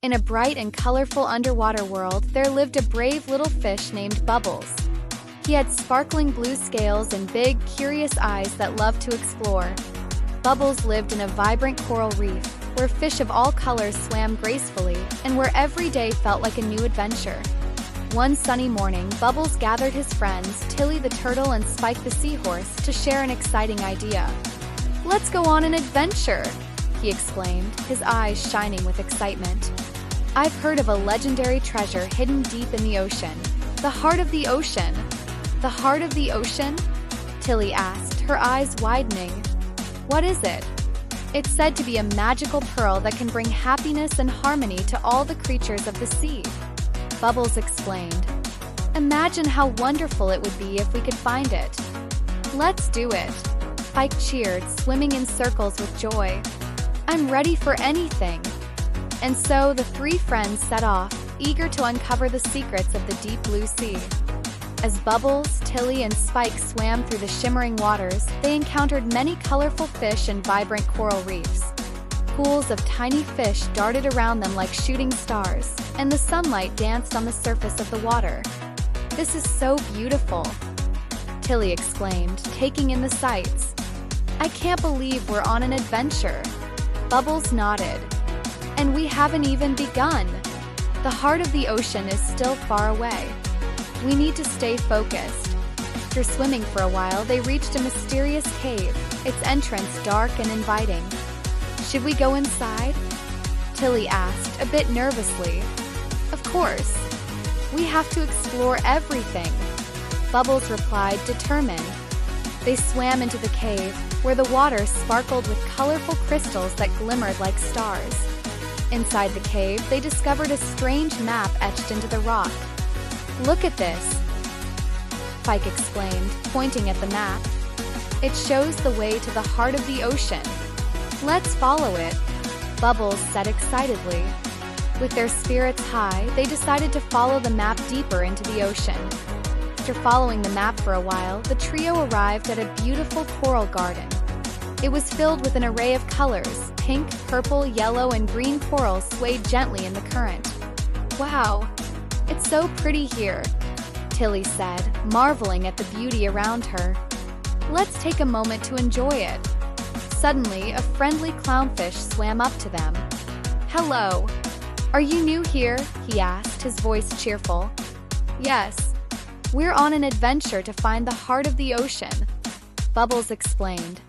In a bright and colorful underwater world, there lived a brave little fish named Bubbles. He had sparkling blue scales and big, curious eyes that loved to explore. Bubbles lived in a vibrant coral reef, where fish of all colors swam gracefully, and where every day felt like a new adventure. One sunny morning, Bubbles gathered his friends, Tilly the turtle and Spike the seahorse, to share an exciting idea. "Let's go on an adventure!" he exclaimed, his eyes shining with excitement. "I've heard of a legendary treasure hidden deep in the ocean. The heart of the ocean." "The heart of the ocean?" Tilly asked, her eyes widening. "What is it?" "It's said to be a magical pearl that can bring happiness and harmony to all the creatures of the sea," Bubbles explained. "Imagine how wonderful it would be if we could find it." "Let's do it," Spike cheered, swimming in circles with joy. "I'm ready for anything." And so the three friends set off, eager to uncover the secrets of the deep blue sea. As Bubbles, Tilly, and Spike swam through the shimmering waters, they encountered many colorful fish and vibrant coral reefs. Pools of tiny fish darted around them like shooting stars, and the sunlight danced on the surface of the water. "This is so beautiful," Tilly exclaimed, taking in the sights. "I can't believe we're on an adventure." Bubbles nodded. "And we haven't even begun. The heart of the ocean is still far away. We need to stay focused." After swimming for a while, they reached a mysterious cave, its entrance dark and inviting. "Should we go inside?" Tilly asked, a bit nervously. "Of course. We have to explore everything," Bubbles replied, determined. They swam into the cave, where the water sparkled with colorful crystals that glimmered like stars. Inside the cave, they discovered a strange map etched into the rock. "Look at this," Spike explained, pointing at the map. "It shows the way to the heart of the ocean." "Let's follow it," Bubbles said excitedly. With their spirits high, they decided to follow the map deeper into the ocean. After following the map for a while, the trio arrived at a beautiful coral garden. It was filled with an array of colors. Pink, purple, yellow, and green corals swayed gently in the current. "Wow, it's so pretty here," Tilly said, marveling at the beauty around her. "Let's take a moment to enjoy it." Suddenly, a friendly clownfish swam up to them. "Hello. Are you new here?" he asked, his voice cheerful. "Yes. We're on an adventure to find the heart of the ocean," Bubbles explained.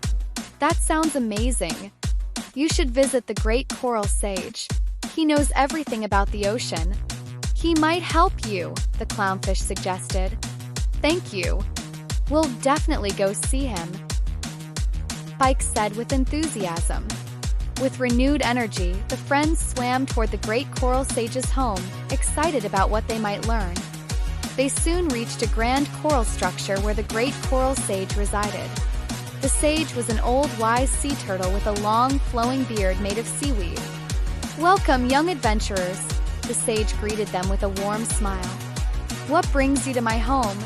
"That sounds amazing. You should visit the great coral sage. He knows everything about the ocean." "He might help you," the clownfish suggested. "Thank you. We'll definitely go see him," Spike said with enthusiasm. With renewed energy, the friends swam toward the great coral sage's home, excited about what they might learn. They soon reached a grand coral structure where the great coral sage resided. The sage was an old, wise sea turtle with a long, flowing beard made of seaweed. "Welcome, young adventurers," the sage greeted them with a warm smile. "What brings you to my home?"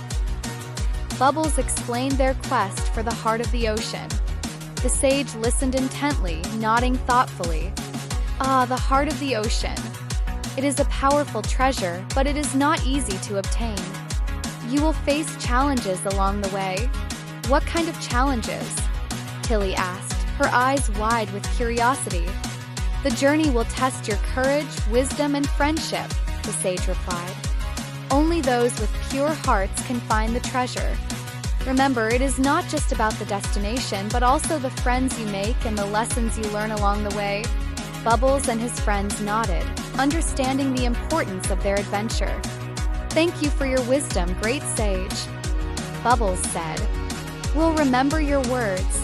Bubbles explained their quest for the heart of the ocean. The sage listened intently, nodding thoughtfully. "Ah, the heart of the ocean. It is a powerful treasure, but it is not easy to obtain. You will face challenges along the way." "What kind of challenges?" Tilly asked, her eyes wide with curiosity. "The journey will test your courage, wisdom, and friendship," the sage replied. "Only those with pure hearts can find the treasure. Remember, it is not just about the destination, but also the friends you make and the lessons you learn along the way." Bubbles and his friends nodded, understanding the importance of their adventure. "Thank you for your wisdom, great sage," Bubbles said. "We'll remember your words."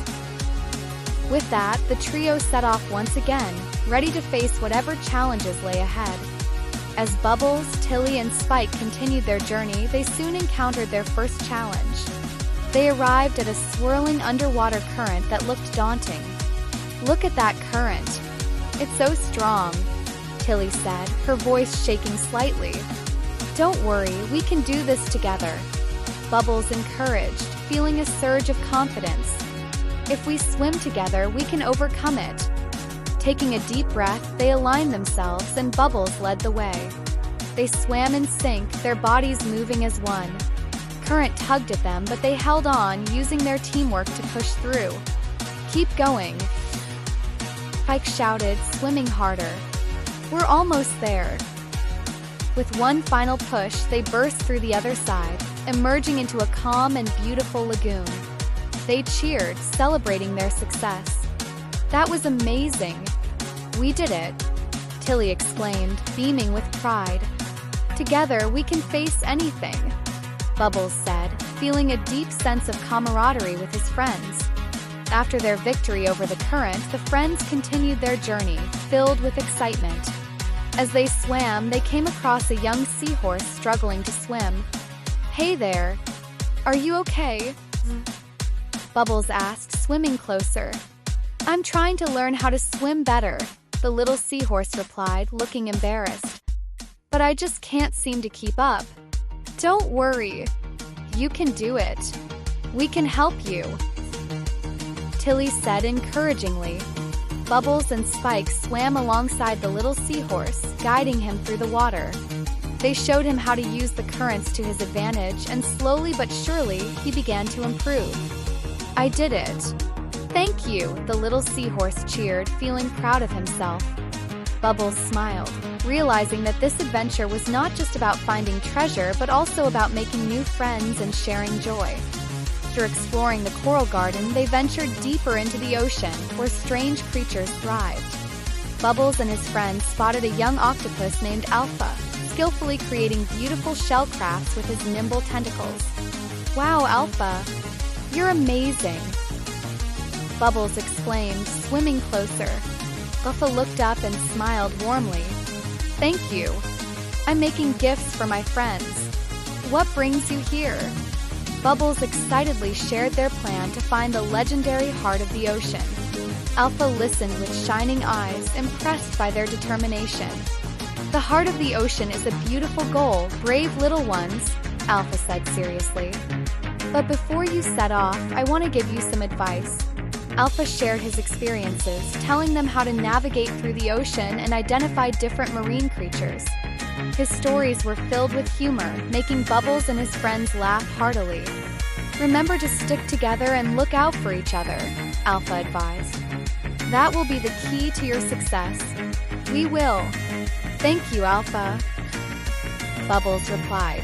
With that, the trio set off once again, ready to face whatever challenges lay ahead. As Bubbles, Tilly, and Spike continued their journey, they soon encountered their first challenge. They arrived at a swirling underwater current that looked daunting. "Look at that current. It's so strong," Tilly said, her voice shaking slightly. "Don't worry, we can do this together," Bubbles encouraged, feeling a surge of confidence. "If we swim together, we can overcome it." Taking a deep breath, they aligned themselves and Bubbles led the way. They swam in sync, their bodies moving as one. Current tugged at them, but they held on, using their teamwork to push through. "Keep going," Spike shouted, swimming harder. "We're almost there." With one final push, they burst through the other side, emerging into a calm and beautiful lagoon. They cheered, celebrating their success. "That was amazing. We did it," Tilly exclaimed, beaming with pride. "Together, we can face anything," Bubbles said, feeling a deep sense of camaraderie with his friends. After their victory over the current, the friends continued their journey, filled with excitement. As they swam, they came across a young seahorse struggling to swim. "Hey there. Are you okay?" Bubbles asked, swimming closer. "I'm trying to learn how to swim better," the little seahorse replied, looking embarrassed. "But I just can't seem to keep up." "Don't worry. You can do it. We can help you," Tilly said encouragingly. Bubbles and Spike swam alongside the little seahorse, guiding him through the water. They showed him how to use the currents to his advantage, and slowly but surely, he began to improve. "I did it. Thank you," the little seahorse cheered, feeling proud of himself. Bubbles smiled, realizing that this adventure was not just about finding treasure, but also about making new friends and sharing joy. After exploring the coral garden, they ventured deeper into the ocean, where strange creatures thrived. Bubbles and his friends spotted a young octopus named Alpha, skillfully creating beautiful shell crafts with his nimble tentacles. "Wow, Alpha, you're amazing," Bubbles exclaimed, swimming closer. Alpha looked up and smiled warmly. "Thank you. I'm making gifts for my friends. What brings you here?" Bubbles excitedly shared their plan to find the legendary heart of the ocean. Alpha listened with shining eyes, impressed by their determination. "The heart of the ocean is a beautiful goal, brave little ones," Alpha said seriously. "But before you set off, I want to give you some advice." Alpha shared his experiences, telling them how to navigate through the ocean and identify different marine creatures. His stories were filled with humor, making Bubbles and his friends laugh heartily. "Remember to stick together and look out for each other," Alpha advised. "That will be the key to your success." "We will. Thank you, Alpha," Bubbles replied.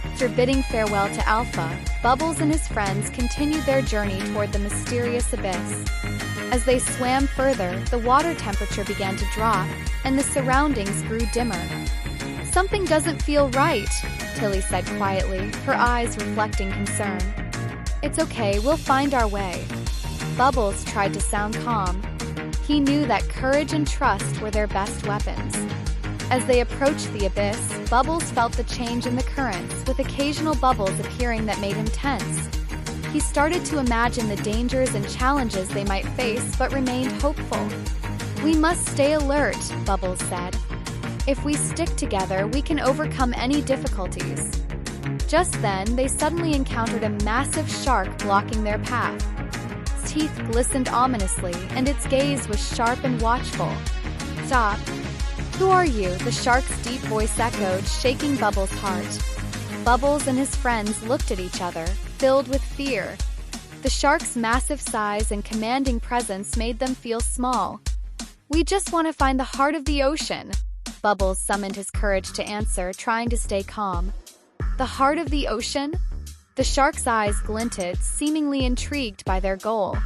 After bidding farewell to Alpha, Bubbles and his friends continued their journey toward the mysterious abyss. As they swam further, the water temperature began to drop, and the surroundings grew dimmer. "Something doesn't feel right," Tilly said quietly, her eyes reflecting concern. "It's okay, we'll find our way." Bubbles tried to sound calm. He knew that courage and trust were their best weapons. As they approached the abyss, Bubbles felt the change in the currents, with occasional bubbles appearing that made him tense. He started to imagine the dangers and challenges they might face, but remained hopeful. "We must stay alert," Bubbles said. "If we stick together, we can overcome any difficulties." Just then, they suddenly encountered a massive shark blocking their path. Its teeth glistened ominously, and its gaze was sharp and watchful. "Stop. Who are you?" the shark's deep voice echoed, shaking Bubbles' heart. Bubbles and his friends looked at each other, filled with fear. The shark's massive size and commanding presence made them feel small. "We just want to find the heart of the ocean," Bubbles summoned his courage to answer, trying to stay calm. "The heart of the ocean?" The shark's eyes glinted, seemingly intrigued by their goal.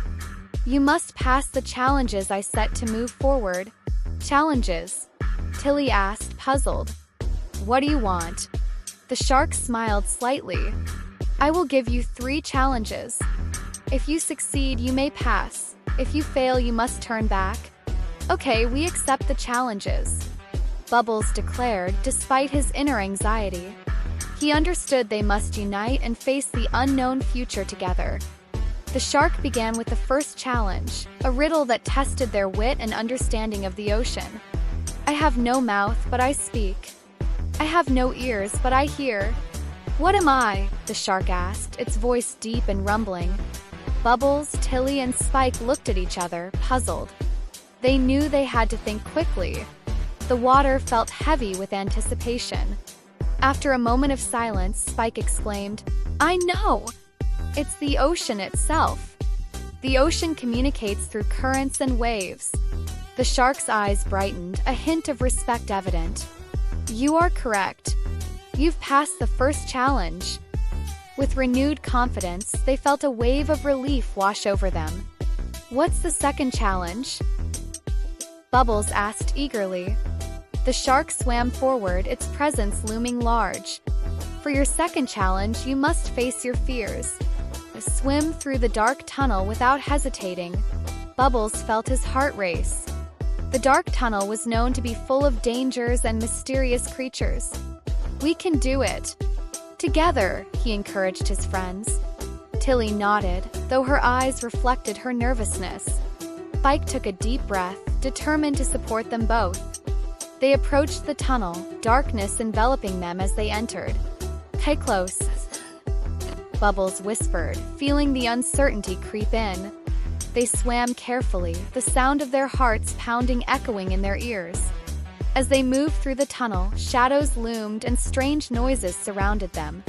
"You must pass the challenges I set to move forward." "Challenges?" Tilly asked, puzzled. "What do you want?" The shark smiled slightly. "I will give you 3 challenges. If you succeed, you may pass. If you fail, you must turn back." "Okay, we accept the challenges," Bubbles declared, despite his inner anxiety. He understood they must unite and face the unknown future together. The shark began with the first challenge, a riddle that tested their wit and understanding of the ocean. "I have no mouth, but I speak. I have no ears, but I hear. What am I?" the shark asked, its voice deep and rumbling. Bubbles, Tilly, and Spike looked at each other, puzzled. They knew they had to think quickly. The water felt heavy with anticipation. After a moment of silence, Spike exclaimed, "I know! It's the ocean itself." The ocean communicates through currents and waves. The shark's eyes brightened, a hint of respect evident. "You are correct. You've passed the first challenge." With renewed confidence, they felt a wave of relief wash over them. "What's the second challenge?" Bubbles asked eagerly. The shark swam forward, its presence looming large. "For your second challenge, you must face your fears. Swim through the dark tunnel without hesitating." Bubbles felt his heart race. The dark tunnel was known to be full of dangers and mysterious creatures. "We can do it. Together," he encouraged his friends. Tilly nodded, though her eyes reflected her nervousness. Spike took a deep breath, determined to support them both. They approached the tunnel, darkness enveloping them as they entered. "Stay close," Bubbles whispered, feeling the uncertainty creep in. They swam carefully, the sound of their hearts pounding echoing in their ears. As they moved through the tunnel, shadows loomed and strange noises surrounded them.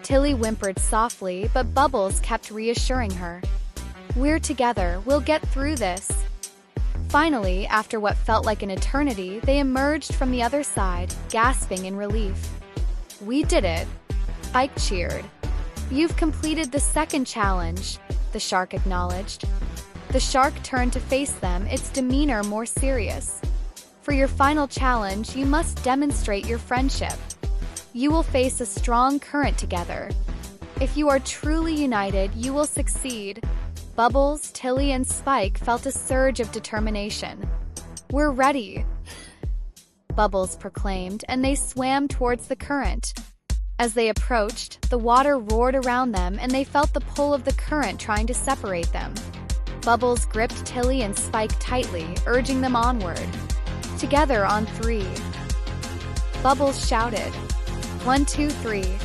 Tilly whimpered softly, but Bubbles kept reassuring her. "We're together, we'll get through this." Finally, after what felt like an eternity, they emerged from the other side, gasping in relief. "We did it," Ike cheered. "You've completed the second challenge," the shark acknowledged. The shark turned to face them, its demeanor more serious. "For your final challenge, you must demonstrate your friendship. You will face a strong current together. If you are truly united, you will succeed." Bubbles, Tilly, and Spike felt a surge of determination. "We're ready," Bubbles proclaimed, and they swam towards the current. As they approached, the water roared around them and they felt the pull of the current trying to separate them. Bubbles gripped Tilly and Spike tightly, urging them onward. "Together on 3." Bubbles shouted. 1, 2, 3.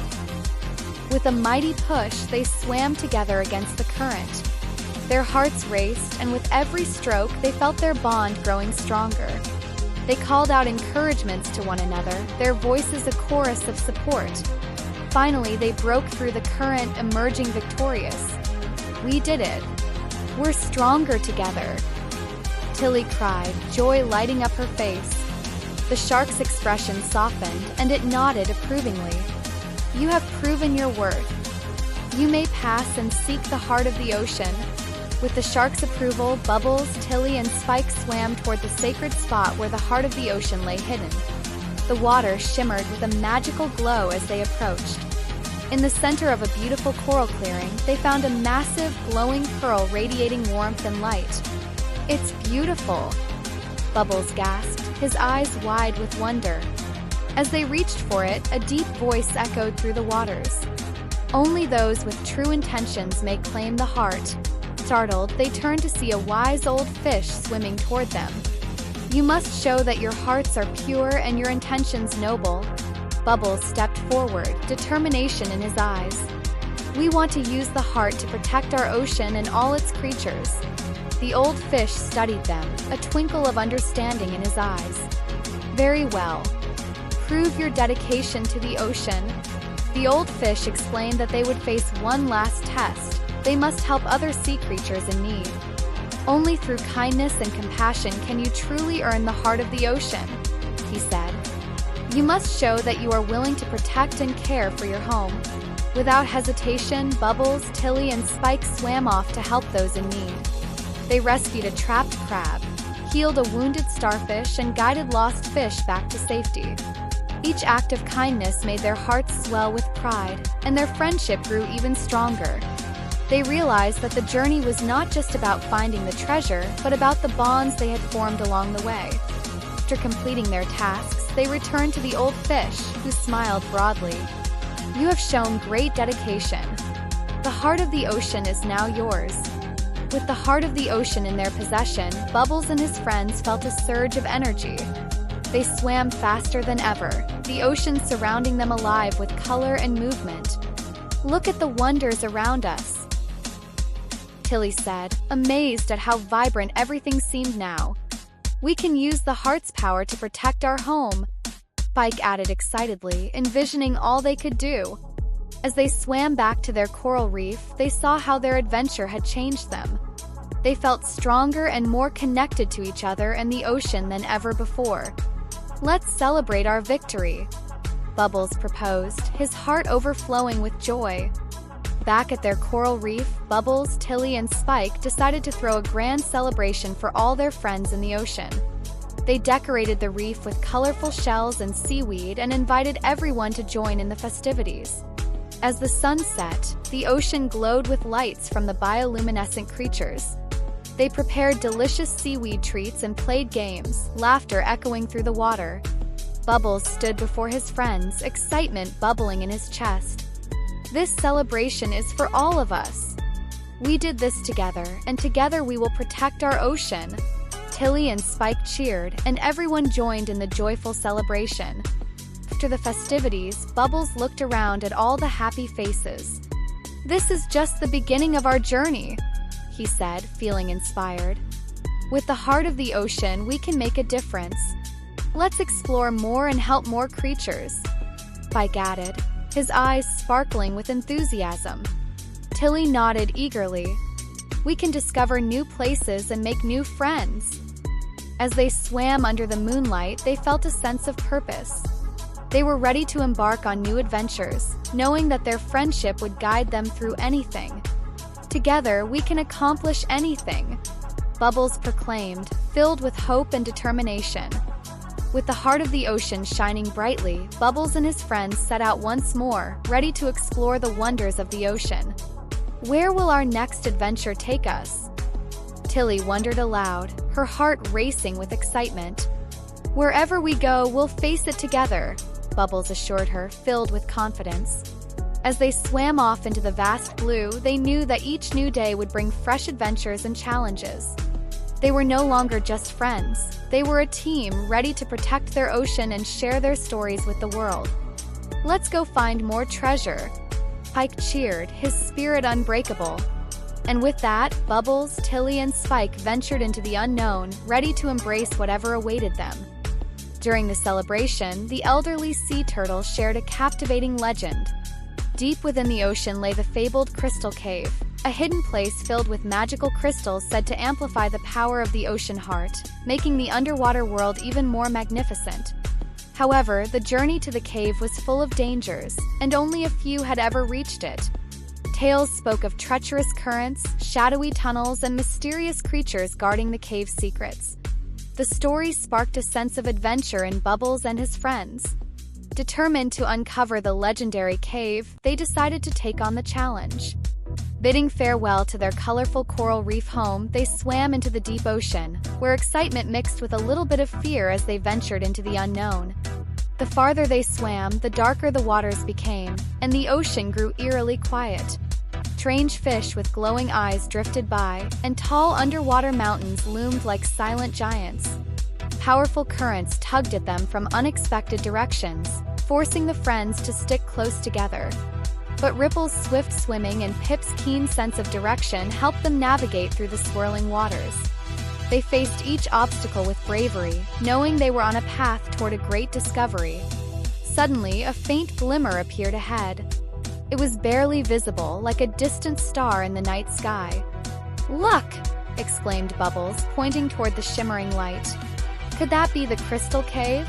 With a mighty push, they swam together against the current. Their hearts raced, and with every stroke, they felt their bond growing stronger. They called out encouragements to one another, their voices a chorus of support. Finally, they broke through the current, emerging victorious. "We did it. We're stronger together," Tilly cried, joy lighting up her face. The shark's expression softened, and it nodded approvingly. "You have proven your worth. You may pass and seek the heart of the ocean." With the shark's approval, Bubbles, Tilly, and Spike swam toward the sacred spot where the heart of the ocean lay hidden. The water shimmered with a magical glow as they approached. In the center of a beautiful coral clearing, they found a massive, glowing pearl radiating warmth and light. "It's beautiful," Bubbles gasped, his eyes wide with wonder. As they reached for it, a deep voice echoed through the waters. "Only those with true intentions may claim the heart." Startled, they turned to see a wise old fish swimming toward them. "You must show that your hearts are pure and your intentions noble." Bubbles stepped forward, determination in his eyes. "We want to use the heart to protect our ocean and all its creatures." The old fish studied them, a twinkle of understanding in his eyes. "Very well. Prove your dedication to the ocean." The old fish explained that they would face one last test. They must help other sea creatures in need. "Only through kindness and compassion can you truly earn the heart of the ocean," he said. "You must show that you are willing to protect and care for your home." Without hesitation, Bubbles, Tilly, and Spike swam off to help those in need. They rescued a trapped crab, healed a wounded starfish, and guided lost fish back to safety. Each act of kindness made their hearts swell with pride, and their friendship grew even stronger. They realized that the journey was not just about finding the treasure, but about the bonds they had formed along the way. After completing their tasks, they returned to the old fish, who smiled broadly. "You have shown great dedication. The heart of the ocean is now yours." With the heart of the ocean in their possession, Bubbles and his friends felt a surge of energy. They swam faster than ever, the ocean surrounding them alive with color and movement. "Look at the wonders around us," Tilly said, amazed at how vibrant everything seemed now. We can use the heart's power to protect our home, Spike added excitedly, envisioning all they could do. As they swam back to their coral reef, they saw how their adventure had changed them. They felt stronger and more connected to each other and the ocean than ever before. "Let's celebrate our victory," Bubbles proposed, his heart overflowing with joy. Back at their coral reef, Bubbles, Tilly, and Spike decided to throw a grand celebration for all their friends in the ocean. They decorated the reef with colorful shells and seaweed and invited everyone to join in the festivities. As the sun set, the ocean glowed with lights from the bioluminescent creatures. They prepared delicious seaweed treats and played games, laughter echoing through the water. Bubbles stood before his friends, excitement bubbling in his chest. "This celebration is for all of us. We did this together, and together we will protect our ocean." Tilly and Spike cheered, and everyone joined in the joyful celebration. After the festivities, Bubbles looked around at all the happy faces. "This is just the beginning of our journey," he said, feeling inspired. "With the heart of the ocean, we can make a difference. Let's explore more and help more creatures," Spike added, his eyes sparkling with enthusiasm. Tilly nodded eagerly. "We can discover new places and make new friends." As they swam under the moonlight, they felt a sense of purpose. They were ready to embark on new adventures, knowing that their friendship would guide them through anything. "Together, we can accomplish anything," Bubbles proclaimed, filled with hope and determination. With the heart of the ocean shining brightly, Bubbles and his friends set out once more, ready to explore the wonders of the ocean. "Where will our next adventure take us?" Tilly wondered aloud, her heart racing with excitement. "Wherever we go, we'll face it together," Bubbles assured her, filled with confidence. As they swam off into the vast blue, they knew that each new day would bring fresh adventures and challenges. They were no longer just friends. They were a team ready to protect their ocean and share their stories with the world. "Let's go find more treasure," Spike cheered, his spirit unbreakable. And with that, Bubbles, Tilly, and Spike ventured into the unknown, ready to embrace whatever awaited them. During the celebration, the elderly sea turtle shared a captivating legend. Deep within the ocean lay the fabled Crystal Cave, a hidden place filled with magical crystals said to amplify the power of the ocean heart, making the underwater world even more magnificent. However, the journey to the cave was full of dangers, and only a few had ever reached it. Tales spoke of treacherous currents, shadowy tunnels, and mysterious creatures guarding the cave's secrets. The story sparked a sense of adventure in Bubbles and his friends. Determined to uncover the legendary cave, they decided to take on the challenge. Bidding farewell to their colorful coral reef home, they swam into the deep ocean, where excitement mixed with a little bit of fear as they ventured into the unknown. The farther they swam, the darker the waters became, and the ocean grew eerily quiet. Strange fish with glowing eyes drifted by, and tall underwater mountains loomed like silent giants. Powerful currents tugged at them from unexpected directions, forcing the friends to stick close together. But Ripple's swift swimming and Pip's keen sense of direction helped them navigate through the swirling waters. They faced each obstacle with bravery, knowing they were on a path toward a great discovery. Suddenly, a faint glimmer appeared ahead. It was barely visible, like a distant star in the night sky. "Look!" exclaimed Bubbles, pointing toward the shimmering light. Could that be the Crystal Cave?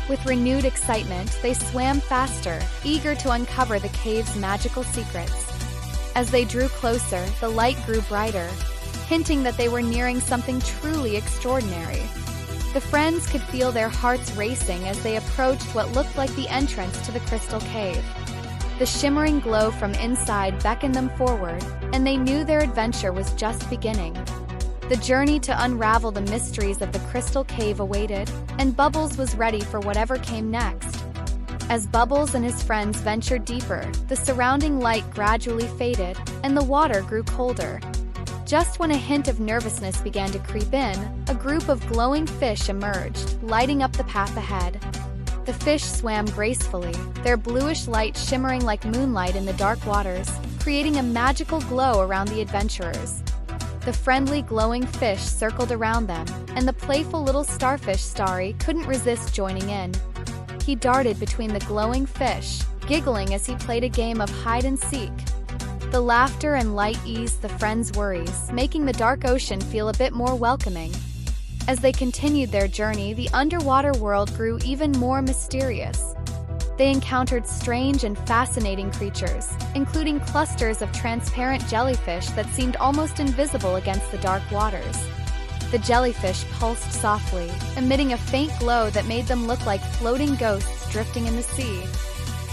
With renewed excitement, they swam faster, eager to uncover the cave's magical secrets. As they drew closer, the light grew brighter, hinting that they were nearing something truly extraordinary. The friends could feel their hearts racing as they approached what looked like the entrance to the Crystal Cave. The shimmering glow from inside beckoned them forward, and they knew their adventure was just beginning. The journey to unravel the mysteries of the Crystal Cave awaited, and Bubbles was ready for whatever came next. As Bubbles and his friends ventured deeper, the surrounding light gradually faded, and the water grew colder. Just when a hint of nervousness began to creep in, a group of glowing fish emerged, lighting up the path ahead. The fish swam gracefully, their bluish light shimmering like moonlight in the dark waters, creating a magical glow around the adventurers. The friendly, glowing fish circled around them, and the playful little starfish Starry couldn't resist joining in. He darted between the glowing fish, giggling as he played a game of hide-and-seek. The laughter and light eased the friends' worries, making the dark ocean feel a bit more welcoming. As they continued their journey, the underwater world grew even more mysterious. They encountered strange and fascinating creatures, including clusters of transparent jellyfish that seemed almost invisible against the dark waters. The jellyfish pulsed softly, emitting a faint glow that made them look like floating ghosts drifting in the sea.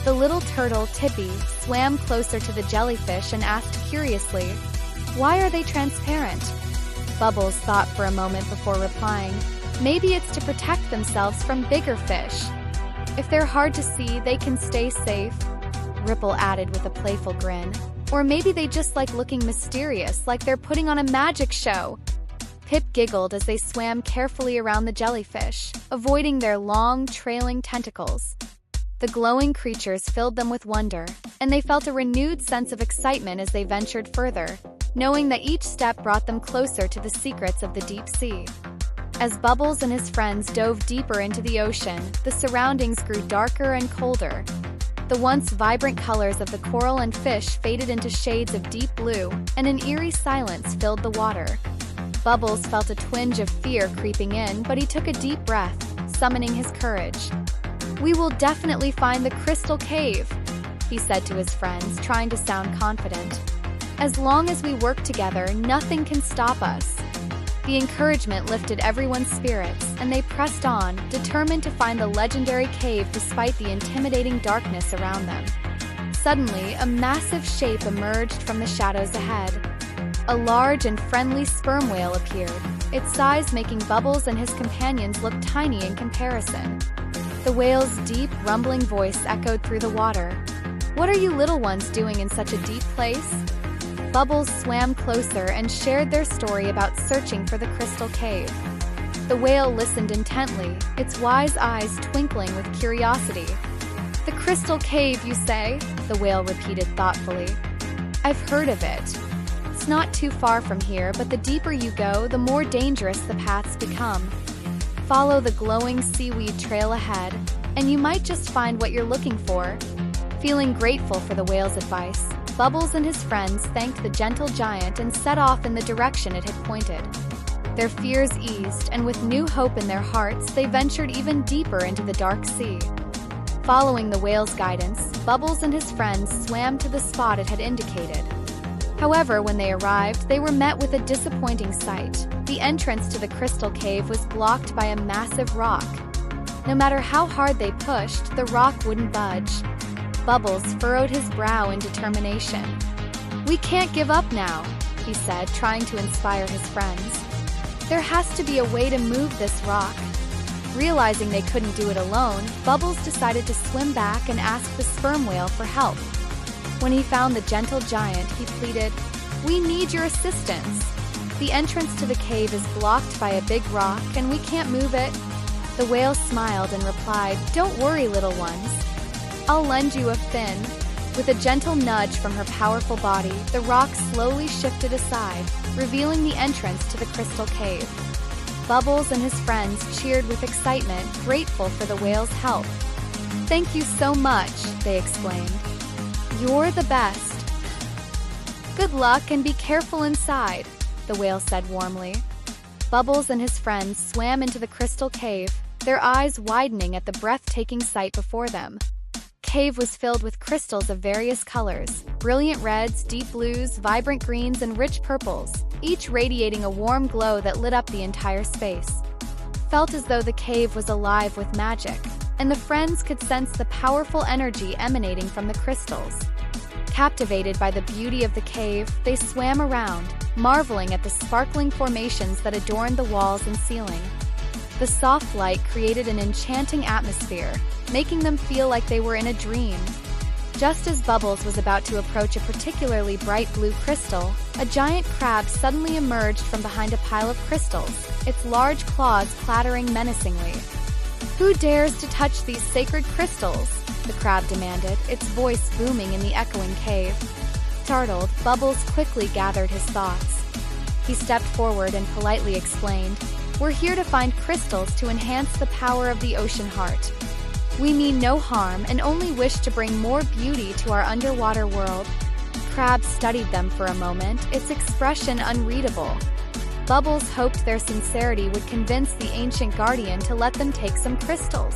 The little turtle, Tippy, swam closer to the jellyfish and asked curiously, "Why are they transparent?" Bubbles thought for a moment before replying, "Maybe it's to protect themselves from bigger fish. If they're hard to see, they can stay safe." Ripple added with a playful grin. "Or maybe they just like looking mysterious, like they're putting on a magic show." Pip giggled as they swam carefully around the jellyfish, avoiding their long, trailing tentacles. The glowing creatures filled them with wonder, and they felt a renewed sense of excitement as they ventured further, knowing that each step brought them closer to the secrets of the deep sea. As Bubbles and his friends dove deeper into the ocean, the surroundings grew darker and colder. The once vibrant colors of the coral and fish faded into shades of deep blue, and an eerie silence filled the water. Bubbles felt a twinge of fear creeping in, but he took a deep breath, summoning his courage. "We will definitely find the crystal cave," he said to his friends, trying to sound confident. "As long as we work together, nothing can stop us." The encouragement lifted everyone's spirits, and they pressed on, determined to find the legendary cave despite the intimidating darkness around them. Suddenly, a massive shape emerged from the shadows ahead. A large and friendly sperm whale appeared, its size making Bubbles and his companions look tiny in comparison. The whale's deep, rumbling voice echoed through the water. "What are you little ones doing in such a deep place?" Bubbles swam closer and shared their story about searching for the crystal cave. The whale listened intently, its wise eyes twinkling with curiosity. "The crystal cave, you say?" the whale repeated thoughtfully. "I've heard of it. It's not too far from here, but the deeper you go, the more dangerous the paths become. Follow the glowing seaweed trail ahead, and you might just find what you're looking for." Feeling grateful for the whale's advice, Bubbles and his friends thanked the gentle giant and set off in the direction it had pointed. Their fears eased, and with new hope in their hearts, they ventured even deeper into the dark sea. Following the whale's guidance, Bubbles and his friends swam to the spot it had indicated. However, when they arrived, they were met with a disappointing sight. The entrance to the crystal cave was blocked by a massive rock. No matter how hard they pushed, the rock wouldn't budge. Bubbles furrowed his brow in determination. "We can't give up now," he said, trying to inspire his friends. "There has to be a way to move this rock." Realizing they couldn't do it alone, Bubbles decided to swim back and ask the sperm whale for help. When he found the gentle giant, he pleaded, "We need your assistance. The entrance to the cave is blocked by a big rock, and we can't move it." The whale smiled and replied, "Don't worry, little ones. I'll lend you a fin." With a gentle nudge from her powerful body, the rock slowly shifted aside, revealing the entrance to the crystal cave. Bubbles and his friends cheered with excitement, grateful for the whale's help. "Thank you so much," they exclaimed. "You're the best." "Good luck and be careful inside," the whale said warmly. Bubbles and his friends swam into the crystal cave, their eyes widening at the breathtaking sight before them. The cave was filled with crystals of various colors, brilliant reds, deep blues, vibrant greens, and rich purples, each radiating a warm glow that lit up the entire space. Felt as though the cave was alive with magic, and the friends could sense the powerful energy emanating from the crystals. Captivated by the beauty of the cave, they swam around, marveling at the sparkling formations that adorned the walls and ceiling. The soft light created an enchanting atmosphere, making them feel like they were in a dream. Just as Bubbles was about to approach a particularly bright blue crystal, a giant crab suddenly emerged from behind a pile of crystals, its large claws clattering menacingly. "Who dares to touch these sacred crystals?" the crab demanded, its voice booming in the echoing cave. Startled, Bubbles quickly gathered his thoughts. He stepped forward and politely explained, "We're here to find crystals to enhance the power of the ocean heart. We mean no harm and only wish to bring more beauty to our underwater world." Crab studied them for a moment, its expression unreadable. Bubbles hoped their sincerity would convince the ancient guardian to let them take some crystals.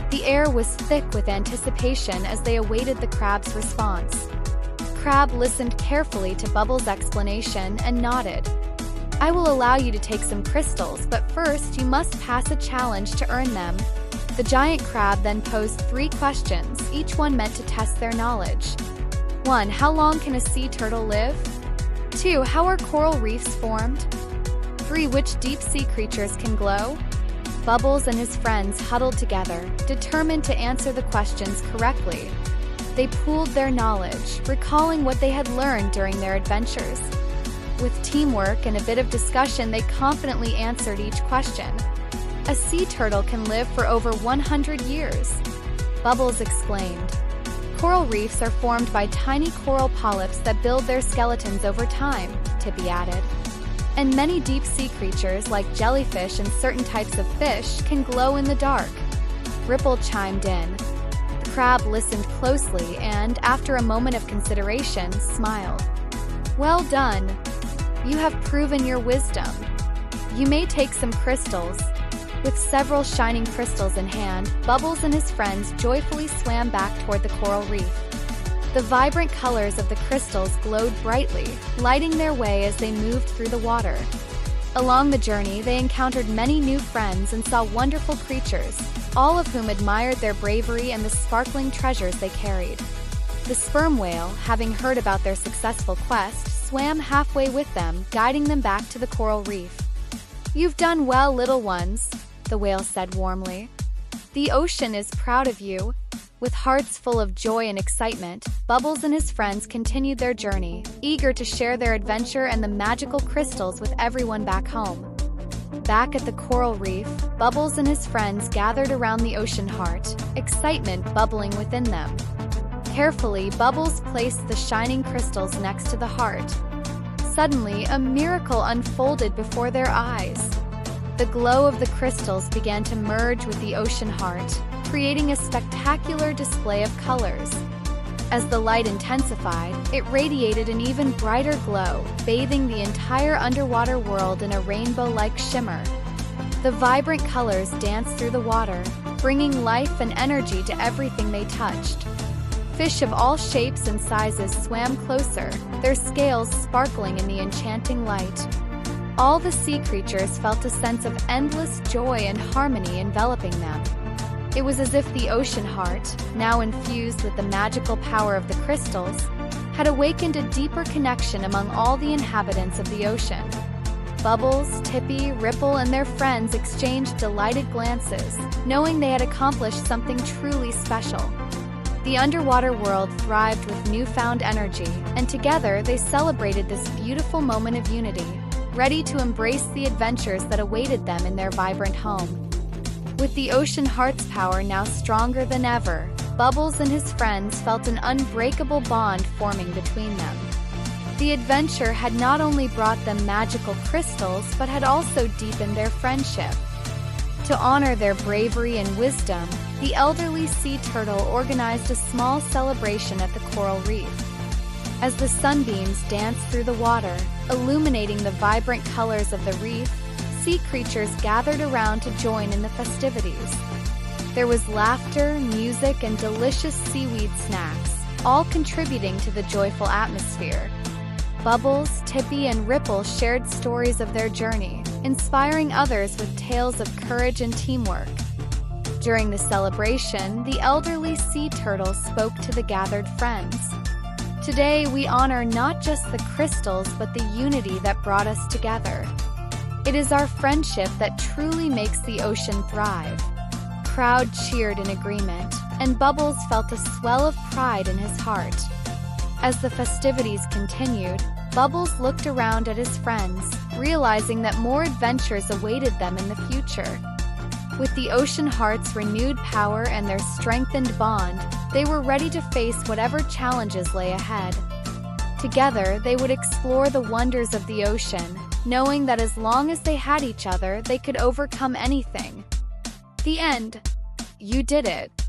The air was thick with anticipation as they awaited the crab's response. Crab listened carefully to Bubbles' explanation and nodded. "I will allow you to take some crystals, but first you must pass a challenge to earn them." The giant crab then posed 3 questions, each one meant to test their knowledge. 1. How long can a sea turtle live? 2. How are coral reefs formed? 3. Which deep-sea creatures can glow? Bubbles and his friends huddled together, determined to answer the questions correctly. They pooled their knowledge, recalling what they had learned during their adventures. With teamwork and a bit of discussion, they confidently answered each question. "A sea turtle can live for over 100 years," Bubbles exclaimed. "Coral reefs are formed by tiny coral polyps that build their skeletons over time," Tippy added. "And many deep-sea creatures, like jellyfish and certain types of fish, can glow in the dark," Ripple chimed in. The crab listened closely and, after a moment of consideration, smiled. "Well done. You have proven your wisdom. You may take some crystals." With several shining crystals in hand, Bubbles and his friends joyfully swam back toward the coral reef. The vibrant colors of the crystals glowed brightly, lighting their way as they moved through the water. Along the journey, they encountered many new friends and saw wonderful creatures, all of whom admired their bravery and the sparkling treasures they carried. The sperm whale, having heard about their successful quest, swam halfway with them, guiding them back to the coral reef. "You've done well, little ones," the whale said warmly. "The ocean is proud of you." With hearts full of joy and excitement, Bubbles and his friends continued their journey, eager to share their adventure and the magical crystals with everyone back home. Back at the coral reef, Bubbles and his friends gathered around the ocean heart, excitement bubbling within them. Carefully, Bubbles placed the shining crystals next to the heart. Suddenly, a miracle unfolded before their eyes. The glow of the crystals began to merge with the ocean heart, creating a spectacular display of colors. As the light intensified, it radiated an even brighter glow, bathing the entire underwater world in a rainbow-like shimmer. The vibrant colors danced through the water, bringing life and energy to everything they touched. Fish of all shapes and sizes swam closer, their scales sparkling in the enchanting light. All the sea creatures felt a sense of endless joy and harmony enveloping them. It was as if the ocean heart, now infused with the magical power of the crystals, had awakened a deeper connection among all the inhabitants of the ocean. Bubbles, Tippy, Ripple, and their friends exchanged delighted glances, knowing they had accomplished something truly special. The underwater world thrived with newfound energy, and together they celebrated this beautiful moment of unity, ready to embrace the adventures that awaited them in their vibrant home. With the ocean heart's power now stronger than ever, Bubbles and his friends felt an unbreakable bond forming between them. The adventure had not only brought them magical crystals, but had also deepened their friendship. To honor their bravery and wisdom, the elderly sea turtle organized a small celebration at the coral reef. As the sunbeams danced through the water, illuminating the vibrant colors of the reef, sea creatures gathered around to join in the festivities. There was laughter, music, and delicious seaweed snacks, all contributing to the joyful atmosphere. Bubbles, Tippy, and Ripple shared stories of their journey, inspiring others with tales of courage and teamwork. During the celebration, the elderly sea turtle spoke to the gathered friends. "Today, we honor not just the crystals but the unity that brought us together. It is our friendship that truly makes the ocean thrive." Crowd cheered in agreement, and Bubbles felt a swell of pride in his heart. As the festivities continued, Bubbles looked around at his friends, realizing that more adventures awaited them in the future. With the ocean heart's renewed power and their strengthened bond, they were ready to face whatever challenges lay ahead. Together, they would explore the wonders of the ocean, knowing that as long as they had each other, they could overcome anything. The end. You did it.